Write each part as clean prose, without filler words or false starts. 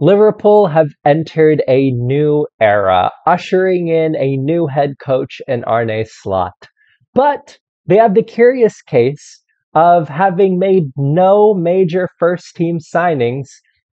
Liverpool have entered a new era, ushering in a new head coach in Arne Slot. But they have the curious case of having made no major first team signings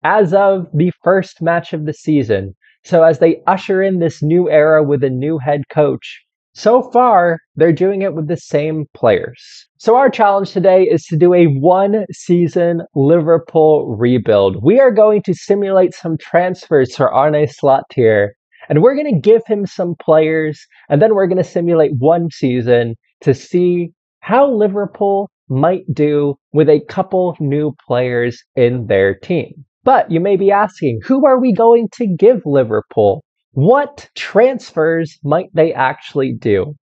as of the first match of the season. So as they usher in this new era with a new head coach, so far, they're doing it with the same players. So our challenge today is to do a one-season Liverpool rebuild. We are going to simulate some transfers for Arne Slot here, and we're going to give him some players, and then we're going to simulate one season to see how Liverpool might do with a couple new players in their team. But you may be asking, who are we going to give Liverpool? What transfers might they actually do?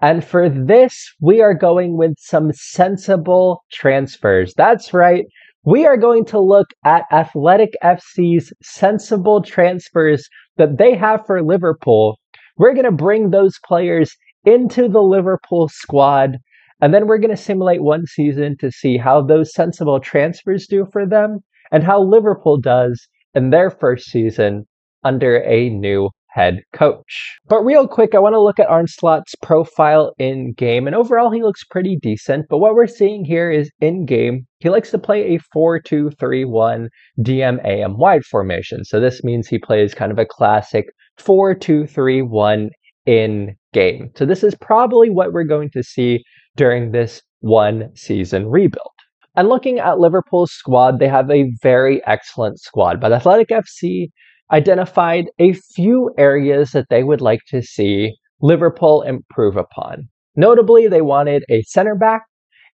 And for this, we are going with some sensible transfers. That's right. We are going to look at Athletic FC's sensible transfers that they have for Liverpool. We're going to bring those players into the Liverpool squad, and then we're going to simulate one season to see how those sensible transfers do for them and how Liverpool does in their first season under a new head coach. But real quick, I want to look at Arne Slot's profile in game, and overall he looks pretty decent, but what we're seeing here is in game, he likes to play a 4-2-3-1 DM-AM wide formation. So this means he plays kind of a classic 4-2-3-1 in game. So this is probably what we're going to see during this one season rebuild. And looking at Liverpool's squad, they have a very excellent squad, but Athletic FC identified a few areas that they would like to see Liverpool improve upon. Notably, they wanted a center back,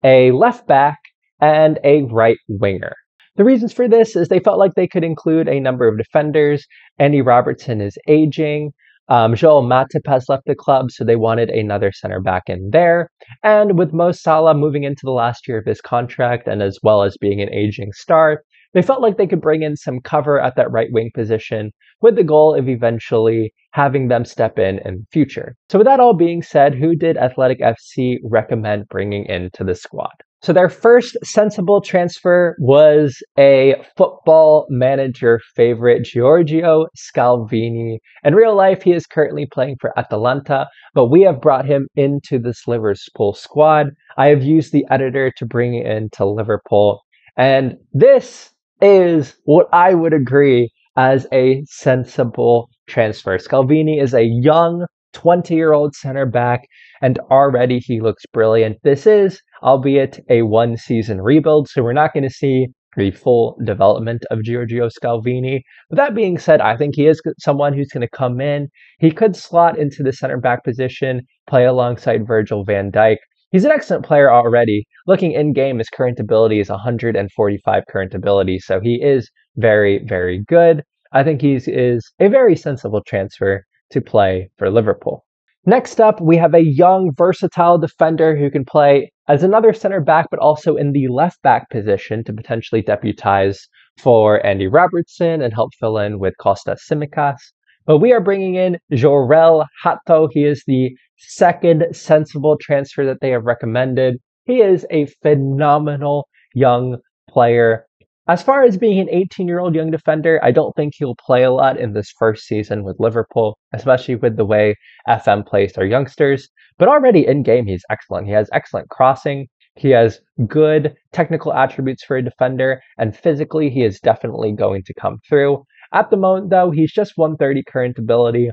a left back, and a right winger. The reasons for this is they felt like they could include a number of defenders. Andy Robertson is aging. Joel Matip has left the club, so they wanted another center back in there. And with Mo Salah moving into the last year of his contract, and as well as being an aging star, they felt like they could bring in some cover at that right wing position with the goal of eventually having them step in the future. So with that all being said, who did Athletic FC recommend bringing into the squad? So their first sensible transfer was a Football Manager favorite, Giorgio Scalvini. In real life, he is currently playing for Atalanta, but we have brought him into this Liverpool squad. I have used the editor to bring it into Liverpool, and this is what I would agree as a sensible transfer. Scalvini is a young 20-year-old center back, and already he looks brilliant. This is, albeit a one-season rebuild, so we're not going to see the full development of Giorgio Scalvini. But that being said, I think he is someone who's going to come in. He could slot into the center back position, play alongside Virgil van Dijk. He's an excellent player already. Looking in-game, his current ability is 145 current ability, so he is very, very good. I think he is a very sensible transfer to play for Liverpool. Next up, we have a young, versatile defender who can play as another center back, but also in the left back position to potentially deputize for Andy Robertson and help fill in with Kostas Tsimikas. But we are bringing in Jorel Hato. He is the second sensible transfer that they have recommended. He is a phenomenal young player. As far as being an 18-year-old young defender, I don't think he'll play a lot in this first season with Liverpool, especially with the way FM plays their youngsters. But already in-game, he's excellent. He has excellent crossing. He has good technical attributes for a defender, and physically, he is definitely going to come through. At the moment, though, he's just 130 current ability.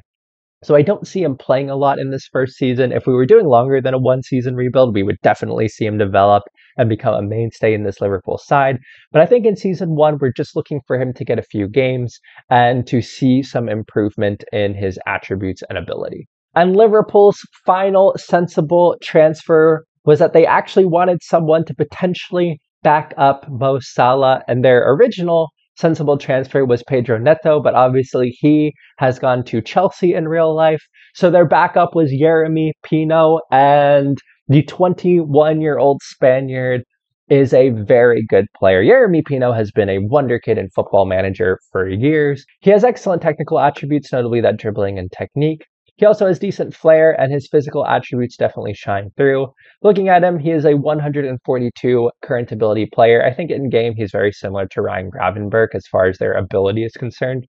So I don't see him playing a lot in this first season. If we were doing longer than a one-season rebuild, we would definitely see him develop and become a mainstay in this Liverpool side. But I think in season one, we're just looking for him to get a few games and to see some improvement in his attributes and ability. And Liverpool's final sensible transfer was that they actually wanted someone to potentially back up Mo Salah, and their original sensible transfer was Pedro Neto, but obviously he has gone to Chelsea in real life. So their backup was Yeremy Pino, and the 21-year-old Spaniard is a very good player. Yeremy Pino has been a wonder kid in Football Manager for years. He has excellent technical attributes, notably that dribbling and technique. He also has decent flair, and his physical attributes definitely shine through. Looking at him, he is a 142 current ability player. I think in game he's very similar to Ryan Gravenberch as far as their ability is concerned.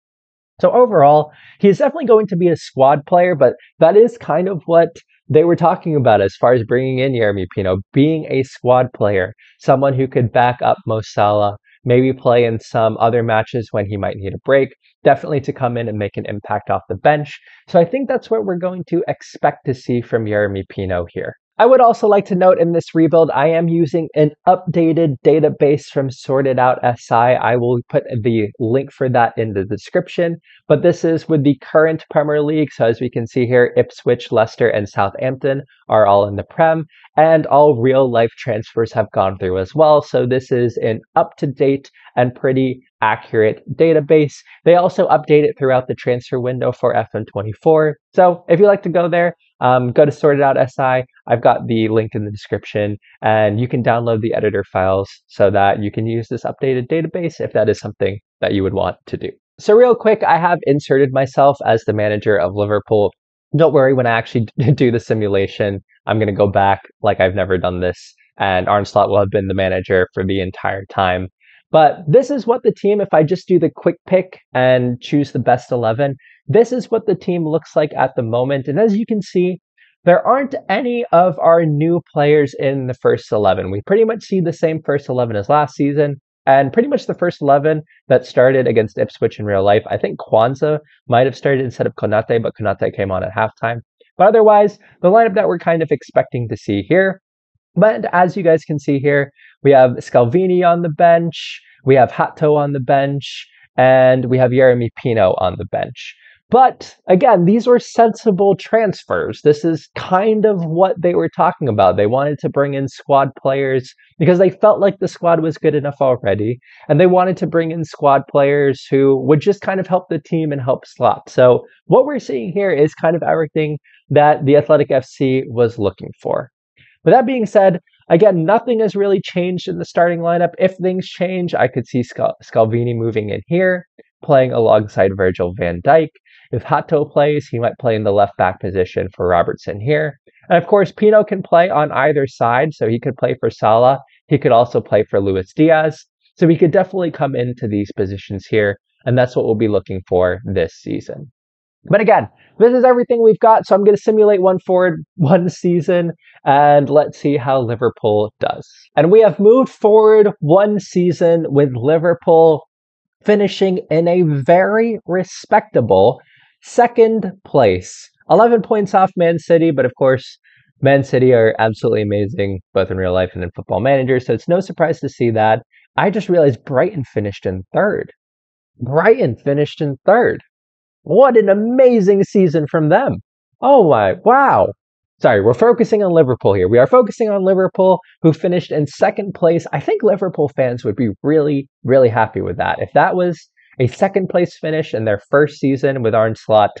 So overall, he's definitely going to be a squad player, but that is kind of what they were talking about as far as bringing in Yeremy Pino, being a squad player, someone who could back up Mo Salah, maybe play in some other matches when he might need a break, definitely to come in and make an impact off the bench. So I think that's what we're going to expect to see from Yeremy Pino here. I would also like to note in this rebuild, I am using an updated database from Sorted Out SI. I will put the link for that in the description, but this is with the current Premier League. So as we can see here, Ipswich, Leicester, and Southampton are all in the Prem, and all real life transfers have gone through as well. So this is an up-to-date and pretty accurate database. They also update it throughout the transfer window for FM24. So if you like to go there, go to Sorted Out SI. I've got the link in the description, and you can download the editor files so that you can use this updated database if that is something that you would want to do. So real quick, I have inserted myself as the manager of Liverpool. Don't worry, when I actually do the simulation, I'm going to go back like I've never done this, and Arne Slot will have been the manager for the entire time. But this is what the team, if I just do the quick pick and choose the best 11, this is what the team looks like at the moment. And as you can see, there aren't any of our new players in the first 11. We pretty much see the same first 11 as last season, and pretty much the first 11 that started against Ipswich in real life. I think Kwanzaa might have started instead of Konate, but Konate came on at halftime. But otherwise, the lineup that we're kind of expecting to see here. But as you guys can see here, we have Scalvini on the bench, we have Hato on the bench, and we have Yeremy Pino on the bench. But again, these were sensible transfers. This is kind of what they were talking about. They wanted to bring in squad players because they felt like the squad was good enough already. And they wanted to bring in squad players who would just kind of help the team and help Slot. So what we're seeing here is kind of everything that the Athletic FC was looking for. With that being said, again, nothing has really changed in the starting lineup. If things change, I could see Scalvini moving in here, playing alongside Virgil van Dijk. If Hato plays, he might play in the left back position for Robertson here. And of course, Pino can play on either side, so he could play for Salah. He could also play for Luis Diaz. So he could definitely come into these positions here, and that's what we'll be looking for this season. But again, this is everything we've got, so I'm going to simulate one forward, one season, and let's see how Liverpool does. And we have moved forward one season with Liverpool finishing in a very respectable second place. 11 points off Man City, but of course, Man City are absolutely amazing, both in real life and in Football Manager, so it's no surprise to see that. I just realized Brighton finished in third. Brighton finished in third. What an amazing season from them. Oh my, wow. Sorry, we're focusing on Liverpool here. We are focusing on Liverpool, who finished in second place. I think Liverpool fans would be really, really happy with that. If that was a second place finish in their first season with Arne Slot,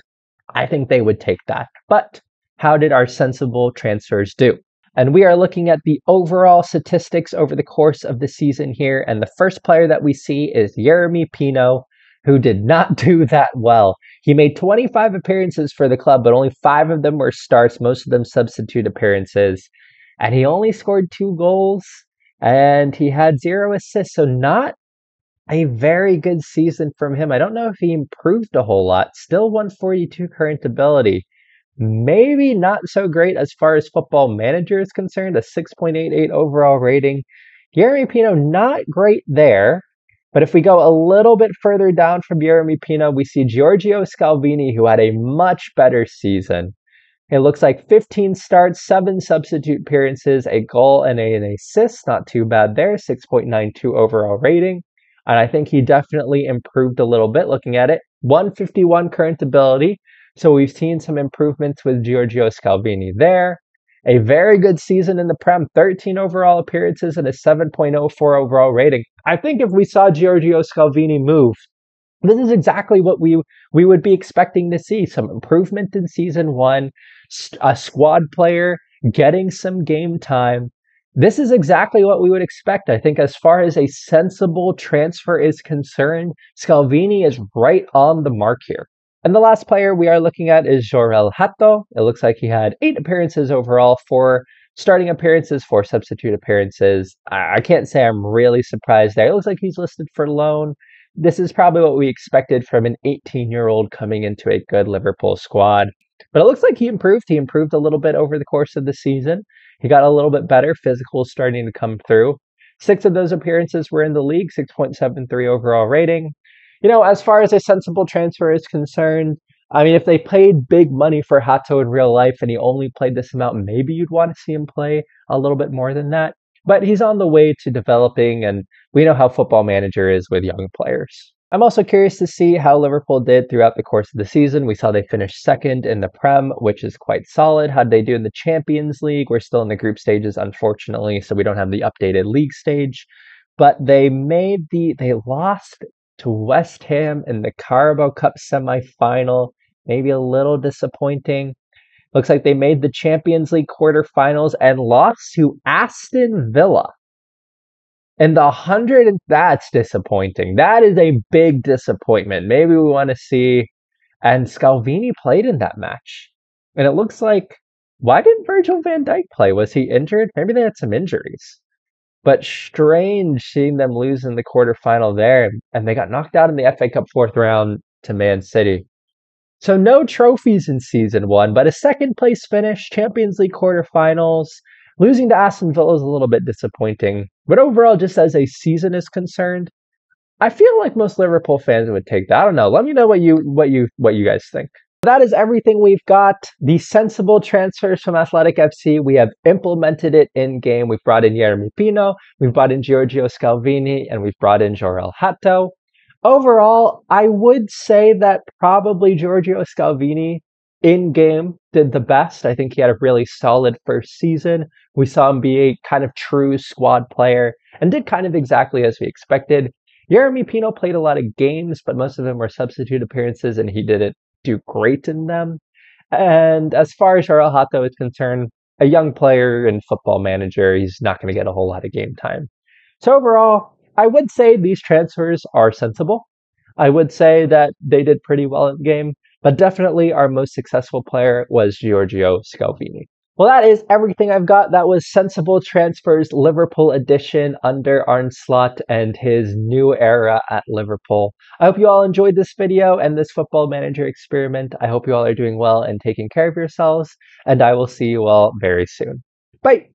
I think they would take that. But how did our sensible transfers do? And we are looking at the overall statistics over the course of the season here. And the first player that we see is Yeremy Pino, who did not do that well. He made 25 appearances for the club, but only 5 of them were starts, most of them substitute appearances. And he only scored 2 goals, and he had 0 assists, so not a very good season from him. I don't know if he improved a whole lot. Still 142 current ability. Maybe not so great as far as Football Manager is concerned, a 6.88 overall rating. Yeremy Pino, not great there. But if we go a little bit further down from Yeremy Pino, we see Giorgio Scalvini, who had a much better season. It looks like 15 starts, 7 substitute appearances, a goal and an assist. Not too bad there, 6.92 overall rating. And I think he definitely improved a little bit looking at it. 151 current ability. So we've seen some improvements with Giorgio Scalvini there. A very good season in the Prem, 13 overall appearances and a 7.04 overall rating. I think if we saw Giorgio Scalvini move, this is exactly what we would be expecting to see. Some improvement in season 1, a squad player getting some game time. This is exactly what we would expect. I think as far as a sensible transfer is concerned, Scalvini is right on the mark here. And the last player we are looking at is Jorel Hato. It looks like he had 8 appearances overall, 4 starting appearances, 4 substitute appearances. I can't say I'm really surprised there. It looks like he's listed for loan. This is probably what we expected from an 18-year-old coming into a good Liverpool squad. But it looks like he improved. He improved a little bit over the course of the season. He got a little bit better. Physical starting to come through. 6 of those appearances were in the league, 6.73 overall rating. As far as a sensible transfer is concerned, I mean, if they paid big money for Hato in real life and he only played this amount, maybe you'd want to see him play a little bit more than that. But he's on the way to developing, and we know how Football Manager is with young players. I'm also curious to see how Liverpool did throughout the course of the season. We saw they finished second in the Prem, which is quite solid. How'd they do in the Champions League? We're still in the group stages, unfortunately, so we don't have the updated league stage. But they lost to West Ham in the Carabao Cup semi-final. Maybe a little disappointing. Looks like they made the Champions League quarterfinals and lost to Aston Villa. And that's disappointing. That is a big disappointment. Maybe we want to see. And Scalvini played in that match. And it looks like, why didn't Virgil van Dijk play? Was he injured? Maybe they had some injuries. But strange seeing them lose in the quarterfinal there. And they got knocked out in the FA Cup 4th round to Man City. So no trophies in season 1, but a second place finish, Champions League quarterfinals. Losing to Aston Villa is a little bit disappointing. But overall, just as a season is concerned, I feel like most Liverpool fans would take that. I don't know. Let me know what you guys think. That is everything we've got. The sensible transfers from Athletic FC. We have implemented it in game. We've brought in Yeremy Pino, we've brought in Giorgio Scalvini, and we've brought in Jorel Hato. Overall, I would say that probably Giorgio Scalvini in game did the best. I think he had a really solid first season. We saw him be a kind of true squad player and did kind of exactly as we expected. Yeremy Pino played a lot of games, but most of them were substitute appearances, and he didn't do great in them. And as far as Jorel Hato is concerned, a young player in Football Manager, he's not going to get a whole lot of game time. So overall, I would say these transfers are sensible. I would say that they did pretty well in the game, but definitely our most successful player was Giorgio Scalvini. Well, that is everything I've got. That was Sensible Transfers Liverpool edition under Arne Slot and his new era at Liverpool. I hope you all enjoyed this video and this Football Manager experiment. I hope you all are doing well and taking care of yourselves, and I will see you all very soon. Bye!